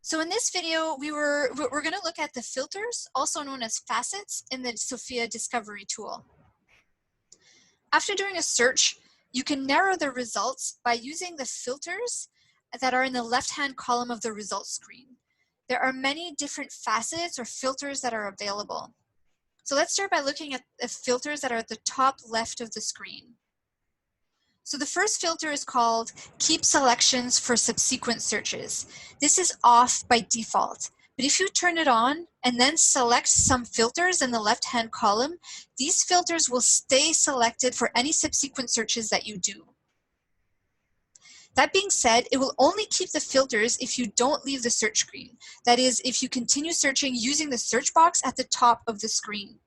So in this video, we're going to look at the filters, also known as facets, in the Sofia Discovery tool. After doing a search, you can narrow the results by using the filters that are in the left-hand column of the results screen. There are many different facets or filters that are available. So let's start by looking at the filters that are at the top left of the screen. So the first filter is called Keep Selections for Subsequent Searches. This is off by default, but if you turn it on and then select some filters in the left-hand column, these filters will stay selected for any subsequent searches that you do. That being said, it will only keep the filters if you don't leave the search screen. That is, if you continue searching using the search box at the top of the screen.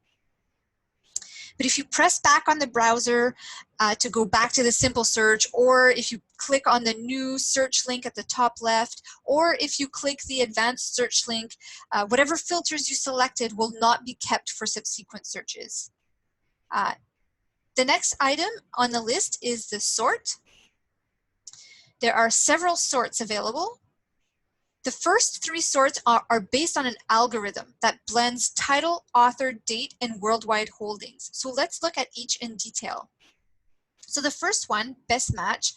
But if you press back on the browser to go back to the simple search, or if you click on the new search link at the top left, or if you click the advanced search link, whatever filters you selected will not be kept for subsequent searches. The next item on the list is the sort. There are several sorts available. The first three sorts are based on an algorithm that blends title, author, date, and worldwide holdings. So let's look at each in detail. So the first one, best match,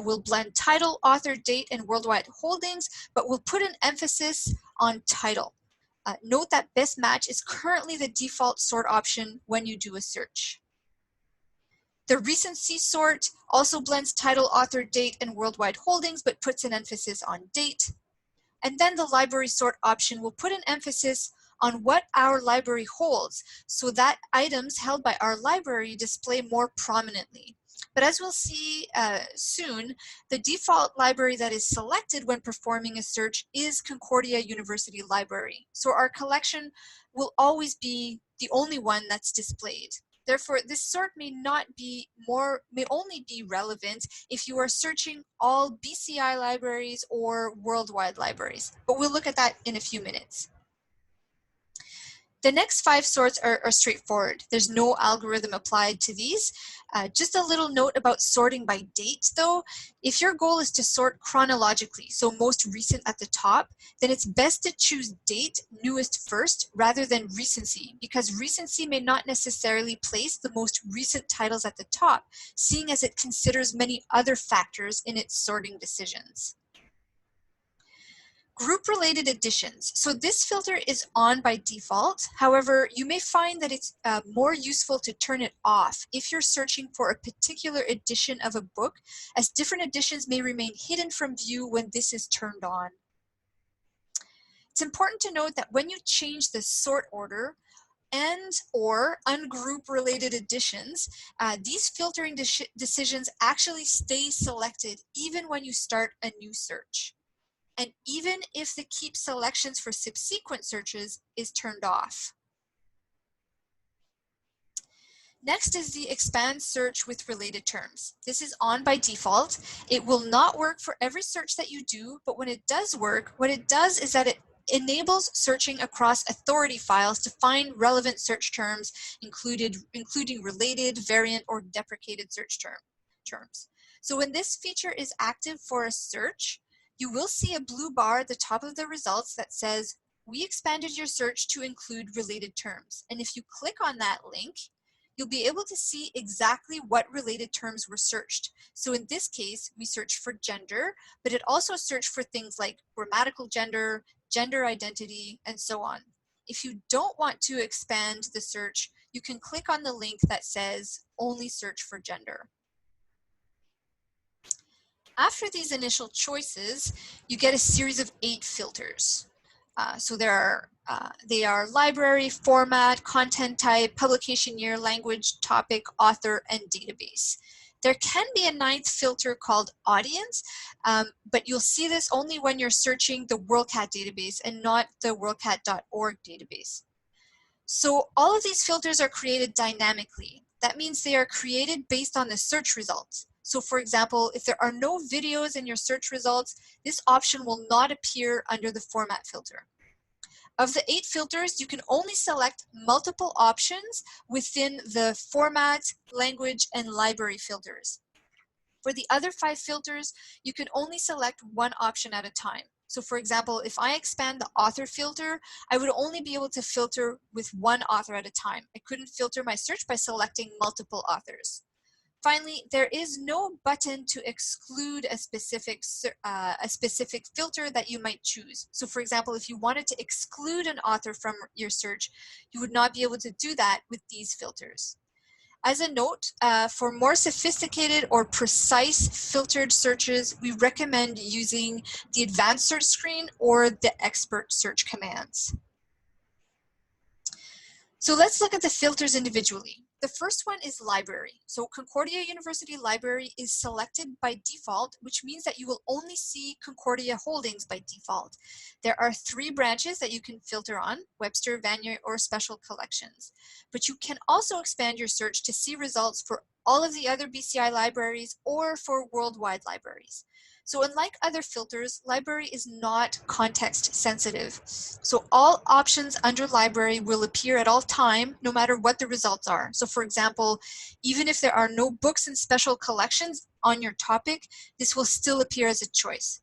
will blend title, author, date, and worldwide holdings, but will put an emphasis on title. Note that best match is currently the default sort option when you do a search. The recency sort also blends title, author, date, and worldwide holdings, but puts an emphasis on date. And then the library sort option will put an emphasis on what our library holds so that items held by our library display more prominently. But as we'll see soon, the default library that is selected when performing a search is Concordia University Library. So our collection will always be the only one that's displayed. Therefore, this sort may only be relevant if you are searching all BCI libraries or worldwide libraries, but we'll look at that in a few minutes. The next 5 sorts are straightforward. There's no algorithm applied to these. Just a little note about sorting by date though. If your goal is to sort chronologically, so most recent at the top, then it's best to choose date, newest first, rather than recency, because recency may not necessarily place the most recent titles at the top, seeing as it considers many other factors in its sorting decisions. Group-related editions. So this filter is on by default. However, you may find that it's more useful to turn it off if you're searching for a particular edition of a book, as different editions may remain hidden from view when this is turned on. It's important to note that when you change the sort order and/or ungroup related editions, these filtering decisions actually stay selected even when you start a new search, and even if the keep selections for subsequent searches is turned off. Next is the expand search with related terms. This is on by default. It will not work for every search that you do, but when it does work, what it does is that it enables searching across authority files to find relevant search terms, including related, variant, or deprecated search terms. So when this feature is active for a search, you will see a blue bar at the top of the results that says, "We expanded your search to include related terms." And if you click on that link, you'll be able to see exactly what related terms were searched. So in this case, we searched for gender, but it also searched for things like grammatical gender, gender identity, and so on. If you don't want to expand the search, you can click on the link that says, "Only search for gender." After these initial choices, you get a series of 8 filters. So they are library, format, content type, publication year, language, topic, author, and database. There can be a 9th filter called audience, but you'll see this only when you're searching the WorldCat database and not the worldcat.org database. So all of these filters are created dynamically. That means they are created based on the search results. So for example, if there are no videos in your search results, this option will not appear under the format filter. Of the 8 filters, you can only select multiple options within the format, language, and library filters. For the other 5 filters, you can only select one option at a time. So for example, if I expand the author filter, I would only be able to filter with one author at a time. I couldn't filter my search by selecting multiple authors. Finally, there is no button to exclude a specific filter that you might choose. So for example, if you wanted to exclude an author from your search, you would not be able to do that with these filters. As a note, for more sophisticated or precise filtered searches, we recommend using the advanced search screen or the expert search commands. So let's look at the filters individually. The first one is library. So Concordia University Library is selected by default, which means that you will only see Concordia holdings by default. There are 3 branches that you can filter on: Webster, Vanier, or Special Collections. But you can also expand your search to see results for all of the other BCI libraries or for worldwide libraries. So unlike other filters, library is not context sensitive. So all options under library will appear at all time, no matter what the results are. So for example, even if there are no books in special collections on your topic, this will still appear as a choice.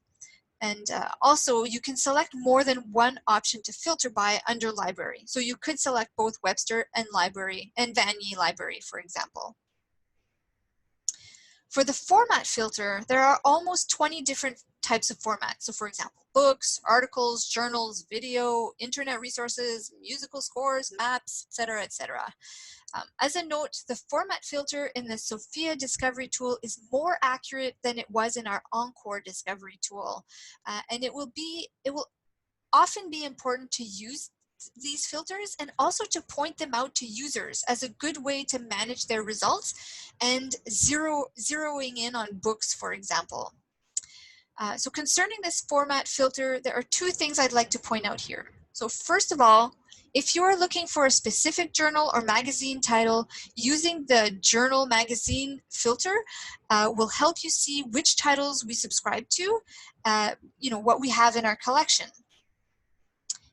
And also, you can select more than one option to filter by under library. So you could select both Webster and library and Vanier library, for example. For the format filter, there are almost 20 different types of formats. So for example, books, articles, journals, video, internet resources, musical scores, maps, etc., etc. As a note, the format filter in the Sofia Discovery tool is more accurate than it was in our Encore Discovery tool. And it will often be important to use these filters and also to point them out to users as a good way to manage their results and zeroing in on books, for example. So concerning this format filter, there are 2 things I'd like to point out here. So first of all, if you are looking for a specific journal or magazine title, using the journal magazine filter will help you see which titles we subscribe to, what we have in our collection.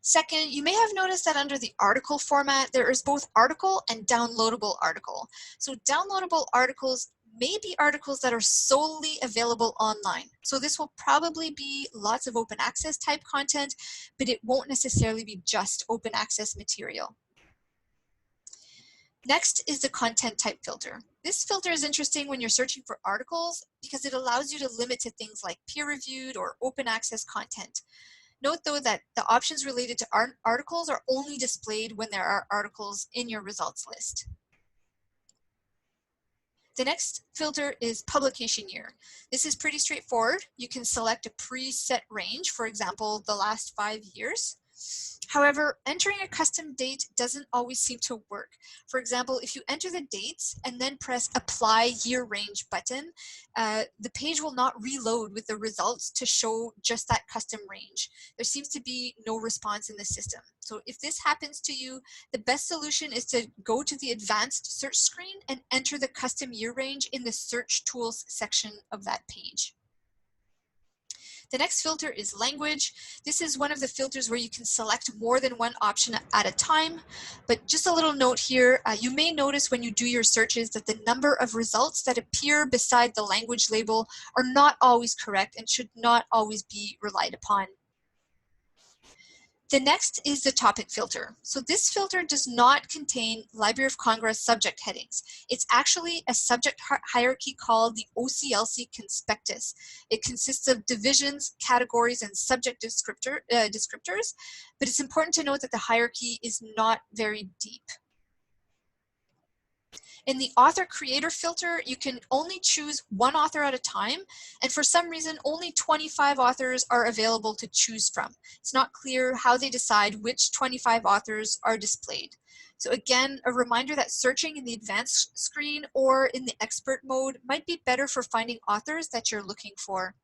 Second, you may have noticed that under the article format, there is both article and downloadable article. So downloadable articles may be articles that are solely available online. So this will probably be lots of open access type content, but it won't necessarily be just open access material. Next is the content type filter. This filter is interesting when you're searching for articles because it allows you to limit to things like peer-reviewed or open access content. Note though that the options related to articles are only displayed when there are articles in your results list. The next filter is publication year. This is pretty straightforward. You can select a preset range, for example, the last 5 years. However, entering a custom date doesn't always seem to work. For example, if you enter the dates and then press Apply Year Range button, the page will not reload with the results to show just that custom range. There seems to be no response in the system. So if this happens to you, the best solution is to go to the advanced search screen and enter the custom year range in the Search Tools section of that page. The next filter is language. This is one of the filters where you can select more than one option at a time. But just a little note here, you may notice when you do your searches that the number of results that appear beside the language label are not always correct and should not always be relied upon. The next is the topic filter. So this filter does not contain Library of Congress subject headings. It's actually a subject hierarchy called the OCLC conspectus. It consists of divisions, categories, and subject descriptors, but it's important to note that the hierarchy is not very deep. In the author creator filter, you can only choose one author at a time, and for some reason, only 25 authors are available to choose from. It's not clear how they decide which 25 authors are displayed. So again, a reminder that searching in the advanced screen or in the expert mode might be better for finding authors that you're looking for.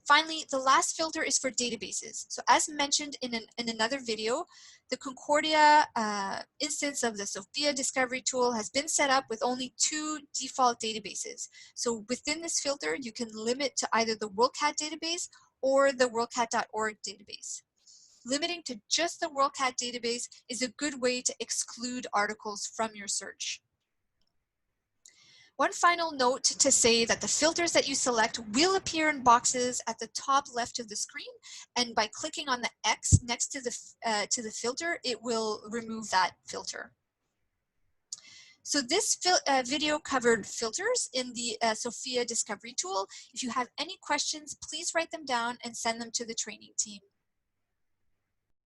Finally, the last filter is for databases. So as mentioned in another video, the Concordia instance of the Sofia Discovery tool has been set up with only 2 default databases. So within this filter, you can limit to either the WorldCat database or the worldcat.org database. Limiting to just the WorldCat database is a good way to exclude articles from your search. One final note to say that the filters that you select will appear in boxes at the top left of the screen, and by clicking on the X next to the filter, it will remove that filter. So this video covered filters in the Sofia Discovery tool. If you have any questions, please write them down and send them to the training team.